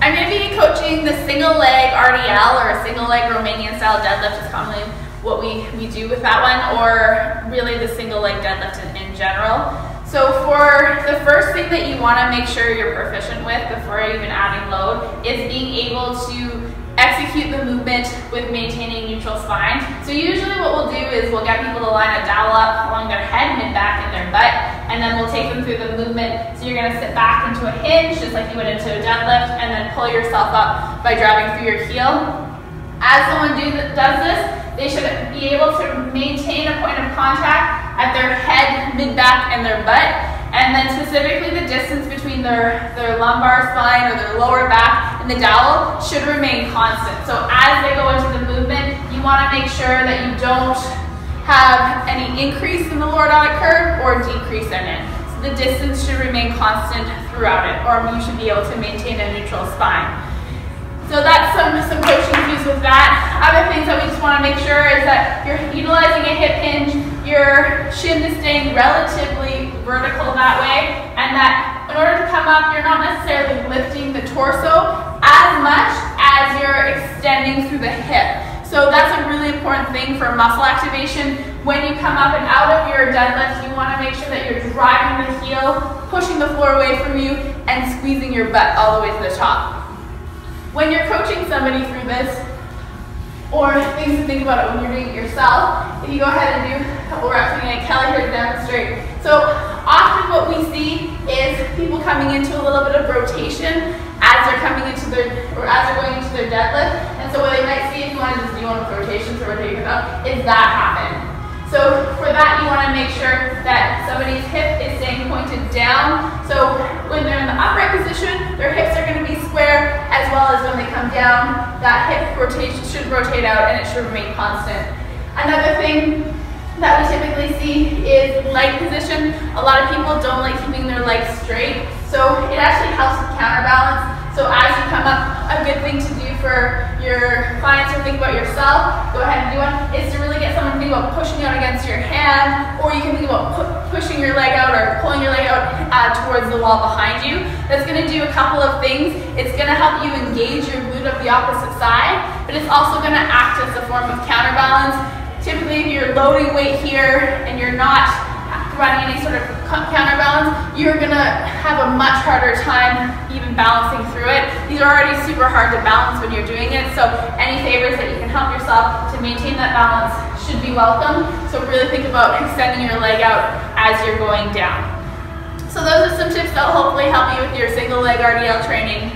I'm going to be coaching the single leg RDL, or a single leg Romanian style deadlift is commonly what we do with that one, or really the single leg deadlift in general. So for the first thing that you want to make sure you're proficient with before even adding load is being able to execute the movement with maintaining neutral spine. So usually what we'll do is we'll get people to line a dowel up along their head, mid-back, and their butt, and then we'll take them through the movement. So you're going to sit back into a hinge, just like you would into a deadlift, and then pull yourself up by driving through your heel. As someone does this, they should be able to maintain a point of contact at their head, mid-back, and their butt. And then specifically the distance between their lumbar spine or their lower back and the dowel should remain constant. So as they go into the movement, you want to make sure that you don't have any increase in the lordotic curve or decrease in it. So the distance should remain constant throughout it, or you should be able to maintain a neutral spine. So that's some coaching cues with that. Other things that we just want to make sure is that you're utilizing a hip hinge, your shin is staying relatively vertical that way, and that in order to come up, you're not necessarily lifting the torso as much as you're extending through the hip. So that's a really important thing for muscle activation. When you come up and out of your deadlift, you want to make sure that you're driving the heel, pushing the floor away from you, and squeezing your butt all the way to the top. When you're coaching somebody through this, or things to think about it when you're doing it yourself, if you go ahead and do a couple reps, I'm going to get Kelly here to demonstrate. So often what we see is people coming into a little bit of rotation as they're coming into their, or as they're going into their deadlift. And so what they might see, if you want to just do one with rotations or rotating about, is that happen. So for that, you want to make sure that somebody's hip is staying pointed down. So when they're in the upright position, their hips are going to be square, as well as when they come down, that hip rotation should rotate out and it should remain constant. Another thing that we typically see is leg position. A lot of people don't like keeping their legs straight, so it actually helps with counterbalance. So as you come up, a good thing to do for your clients or think about yourself, go ahead and do one, is to really get someone to think about pushing out against your hand, or you can think about pushing your leg out or pulling your leg out towards the wall behind you. That's going to do a couple of things. It's going to help you engage your glute of the opposite side, but it's also going to act as a form of counterbalance. Typically, if you're loading weight here and you're not running any sort of counterbalance, you're going to have a much harder time even balancing through it. These are already super hard to balance when you're doing it, so any favors that you can help yourself to maintain that balance should be welcome. So really think about extending your leg out as you're going down. So those are some tips that will hopefully help you with your single leg RDL training.